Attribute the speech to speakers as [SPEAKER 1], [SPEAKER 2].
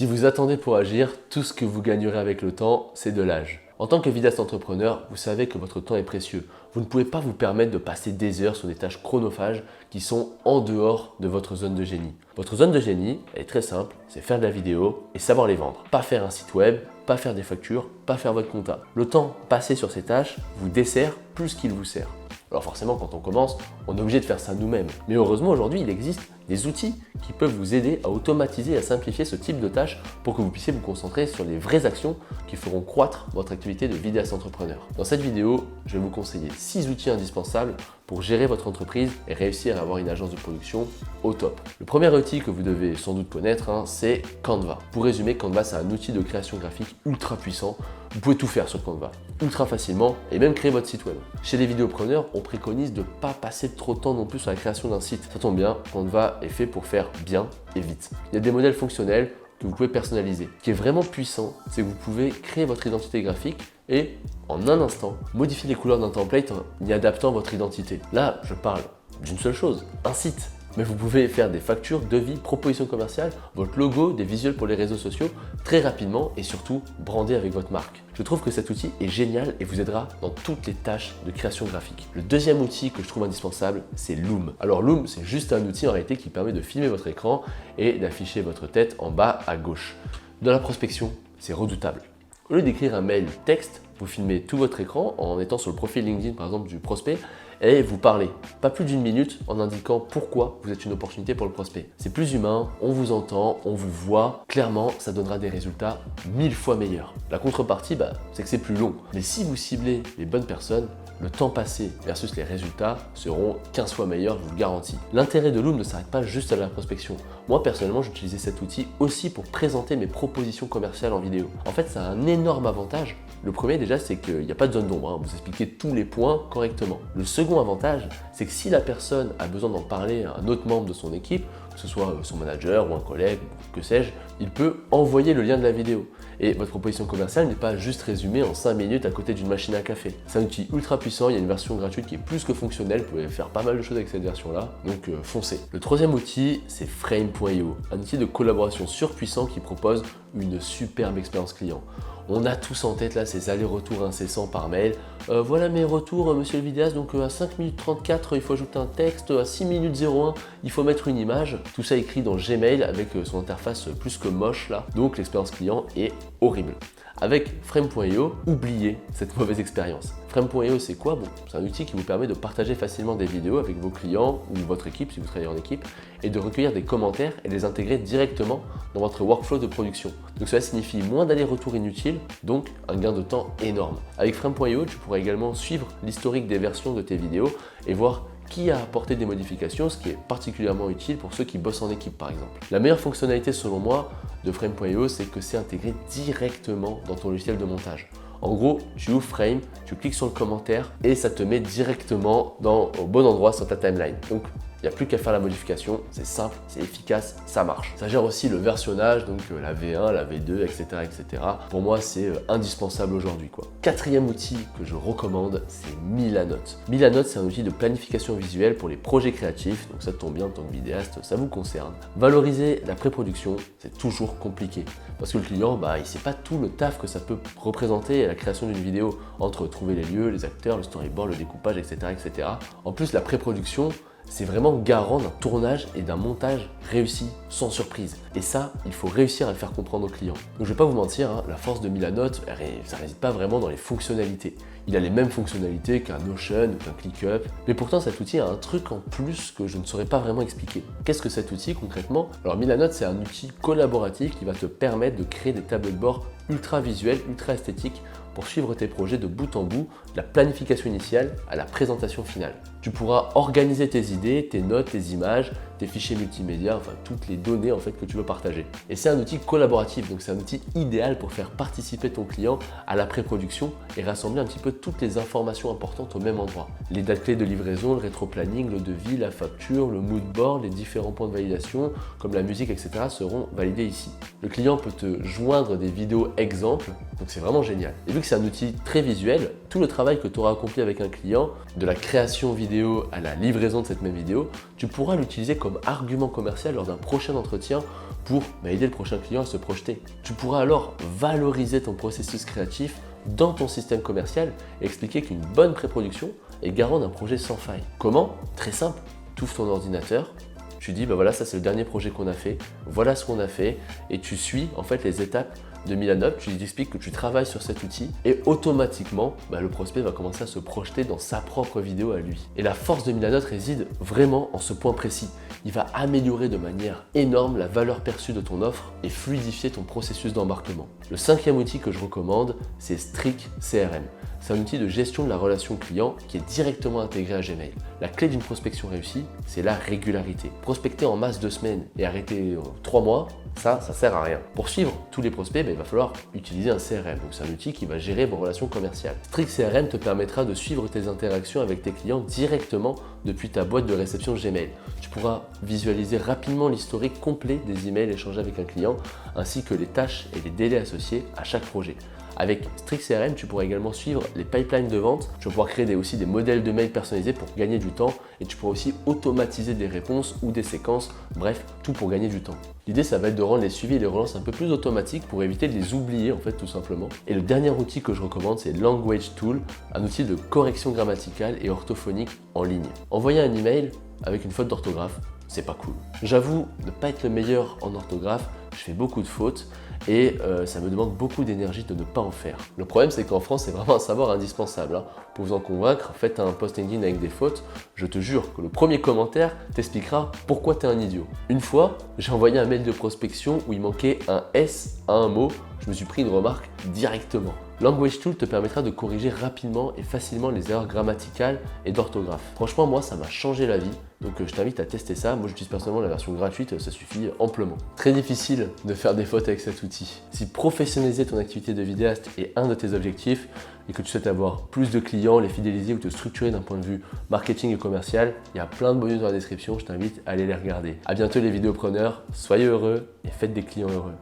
[SPEAKER 1] Si vous attendez pour agir, tout ce que vous gagnerez avec le temps, c'est de l'âge. En tant que vidéaste entrepreneur, vous savez que votre temps est précieux. Vous ne pouvez pas vous permettre de passer des heures sur des tâches chronophages qui sont en dehors de votre zone de génie. Votre zone de génie, elle est très simple, c'est faire de la vidéo et savoir les vendre. Pas faire un site web, pas faire des factures, pas faire votre compta. Le temps passé sur ces tâches vous dessert plus qu'il vous sert. Alors forcément, quand on commence, on est obligé de faire ça nous-mêmes. Mais heureusement, aujourd'hui, il existe des outils qui peuvent vous aider à automatiser et à simplifier ce type de tâches pour que vous puissiez vous concentrer sur les vraies actions qui feront croître votre activité de vidéaste entrepreneur. Dans cette vidéo, je vais vous conseiller 6 outils indispensables pour gérer votre entreprise et réussir à avoir une agence de production au top. Le premier outil que vous devez sans doute connaître, c'est Canva. Pour résumer, Canva, c'est un outil de création graphique ultra puissant. Vous pouvez tout faire sur Canva, ultra facilement, et même créer votre site web. Chez les vidéopreneurs, on préconise de ne pas passer trop de temps non plus sur la création d'un site. Ça tombe bien, Canva est fait pour faire bien et vite. Il y a des modèles fonctionnels que vous pouvez personnaliser. Ce qui est vraiment puissant, c'est que vous pouvez créer votre identité graphique et, en un instant, modifier les couleurs d'un template en y adaptant votre identité. Là, je parle d'une seule chose, un site. Mais vous pouvez faire des factures, devis, propositions commerciales, votre logo, des visuels pour les réseaux sociaux très rapidement et surtout brander avec votre marque. Je trouve que cet outil est génial et vous aidera dans toutes les tâches de création graphique. Le deuxième outil que je trouve indispensable, c'est Loom. Alors Loom, c'est juste un outil en réalité qui permet de filmer votre écran et d'afficher votre tête en bas à gauche. Dans la prospection, c'est redoutable. Au lieu d'écrire un mail texte, vous filmez tout votre écran en étant sur le profil LinkedIn par exemple du prospect et vous parlez. Pas plus d'1 minute en indiquant pourquoi vous êtes une opportunité pour le prospect. C'est plus humain, on vous entend, on vous voit. Clairement, ça donnera des résultats 1000 fois meilleurs. La contrepartie, c'est que c'est plus long. Mais si vous ciblez les bonnes personnes, le temps passé versus les résultats seront 15 fois meilleurs, je vous le garantis. L'intérêt de Loom ne s'arrête pas juste à la prospection. Moi, personnellement, j'utilisais cet outil aussi pour présenter mes propositions commerciales en vidéo. En fait, ça a un énorme avantage. Le premier, déjà, c'est qu'il n'y a pas de zone d'ombre. Vous expliquez tous les points correctement. Le second avantage, c'est que si la personne a besoin d'en parler à un autre membre de son équipe, que ce soit son manager ou un collègue, que sais-je, il peut envoyer le lien de la vidéo. Et votre proposition commerciale n'est pas juste résumée en 5 minutes à côté d'une machine à café. C'est un outil ultra puissant, il y a une version gratuite qui est plus que fonctionnelle, vous pouvez faire pas mal de choses avec cette version-là, donc foncez. Le troisième outil, c'est Frame.io, un outil de collaboration surpuissant qui propose une superbe expérience client. On a tous en tête là ces allers-retours incessants par mail. Voilà mes retours, monsieur le vidéaste, donc à 5 minutes 34, il faut ajouter un texte, à 6 minutes 01, il faut mettre une image. Tout ça écrit dans Gmail avec son interface plus que moche là, donc l'expérience client est horrible. Avec Frame.io, oubliez cette mauvaise expérience. Frame.io, c'est quoi? C'est un outil qui vous permet de partager facilement des vidéos avec vos clients ou votre équipe si vous travaillez en équipe et de recueillir des commentaires et les intégrer directement dans votre workflow de production. Donc cela signifie moins d'allers-retours inutiles, donc un gain de temps énorme. Avec Frame.io, tu pourras également suivre l'historique des versions de tes vidéos et voir qui a apporté des modifications, ce qui est particulièrement utile pour ceux qui bossent en équipe par exemple. La meilleure fonctionnalité selon moi de Frame.io, c'est que c'est intégré directement dans ton logiciel de montage. En gros, tu ouvres Frame, tu cliques sur le commentaire et ça te met directement au bon endroit sur ta timeline. Donc, il n'y a plus qu'à faire la modification, c'est simple, c'est efficace, ça marche. Ça gère aussi le versionnage, donc la V1, la V2, etc. etc. Pour moi, c'est indispensable aujourd'hui. Quatrième outil que je recommande, c'est Milanote. Milanote, c'est un outil de planification visuelle pour les projets créatifs, donc ça tombe bien en tant que vidéaste, ça vous concerne. Valoriser la pré-production, c'est toujours compliqué, parce que le client, il ne sait pas tout le taf que ça peut représenter à la création d'une vidéo, entre trouver les lieux, les acteurs, le storyboard, le découpage, etc. etc. En plus, la pré-production, c'est vraiment garant d'un tournage et d'un montage réussi, sans surprise. Et ça, il faut réussir à le faire comprendre aux clients. Donc je vais pas vous mentir, la force de Milanote, ça réside pas vraiment dans les fonctionnalités. Il a les mêmes fonctionnalités qu'un Notion ou qu'un ClickUp, mais pourtant cet outil a un truc en plus que je ne saurais pas vraiment expliquer. Qu'est-ce que cet outil concrètement? Alors Milanote, c'est un outil collaboratif qui va te permettre de créer des tableaux de bord ultra visuels, ultra esthétiques pour suivre tes projets de bout en bout, de la planification initiale à la présentation finale. Tu pourras organiser tes idées, tes notes, tes images, tes fichiers multimédia, enfin toutes les données en fait que tu veux partager. Et c'est un outil collaboratif, donc c'est un outil idéal pour faire participer ton client à la pré-production et rassembler un petit peu toutes les informations importantes au même endroit. Les dates clés de livraison, le rétro-planning, le devis, la facture, le mood board, les différents points de validation, comme la musique, etc. seront validés ici. Le client peut te joindre des vidéos exemples, donc c'est vraiment génial. Et vu que c'est un outil très visuel, tout le travail que tu auras accompli avec un client, de la création vidéo à la livraison de cette même vidéo, tu pourras l'utiliser comme argument commercial lors d'un prochain entretien pour aider le prochain client à se projeter. Tu pourras alors valoriser ton processus créatif dans ton système commercial et expliquer qu'une bonne pré-production est garant d'un projet sans faille. Comment? Très simple, tu ouvres ton ordinateur, tu dis voilà, ça c'est le dernier projet qu'on a fait, voilà ce qu'on a fait, et tu suis en fait les étapes de mise en œuvre, tu lui expliques que tu travailles sur cet outil et automatiquement le prospect va commencer à se projeter dans sa propre vidéo à lui. Et la force de Milanote réside vraiment en ce point précis. Il va améliorer de manière énorme la valeur perçue de ton offre et fluidifier ton processus d'embarquement. Le 5e outil que je recommande, c'est Streak CRM. C'est un outil de gestion de la relation client qui est directement intégré à Gmail. La clé d'une prospection réussie, c'est la régularité. Prospecter en masse 2 semaines et arrêter 3 mois, ça sert à rien. Pour suivre tous les prospects, il va falloir utiliser un CRM. Donc c'est un outil qui va gérer vos relations commerciales. Streak CRM te permettra de suivre tes interactions avec tes clients directement depuis ta boîte de réception Gmail. Tu pourras visualiser rapidement l'historique complet des emails échangés avec un client, ainsi que les tâches et les délais associés à chaque projet. Avec Streak CRM, tu pourras également suivre les pipelines de vente. Tu vas pouvoir créer aussi des modèles de mails personnalisés pour gagner du temps et tu pourras aussi automatiser des réponses ou des séquences, bref, tout pour gagner du temps. L'idée, ça va être de rendre les suivis et les relances un peu plus automatiques pour éviter de les oublier en fait tout simplement. Et le dernier outil que je recommande, c'est Language Tool, un outil de correction grammaticale et orthophonique en ligne. Envoyer un email avec une faute d'orthographe, c'est pas cool. J'avoue ne pas être le meilleur en orthographe, je fais beaucoup de fautes et ça me demande beaucoup d'énergie de ne pas en faire. Le problème, c'est qu'en France, c'est vraiment un savoir indispensable. Pour vous en convaincre, faites un post LinkedIn avec des fautes. Je te jure que le premier commentaire t'expliquera pourquoi tu es un idiot. Une fois, j'ai envoyé un mail de prospection où il manquait un S à un mot. Je me suis pris une remarque directement. Language Tool te permettra de corriger rapidement et facilement les erreurs grammaticales et d'orthographe. Franchement, moi, ça m'a changé la vie. Donc je t'invite à tester ça. Moi, j'utilise personnellement la version gratuite, ça suffit amplement. Très difficile de faire des fautes avec cet outil. Si professionnaliser ton activité de vidéaste est un de tes objectifs et que tu souhaites avoir plus de clients, les fidéliser ou te structurer d'un point de vue marketing et commercial, il y a plein de bonus dans la description. Je t'invite à aller les regarder. À bientôt les vidéopreneurs, soyez heureux et faites des clients heureux.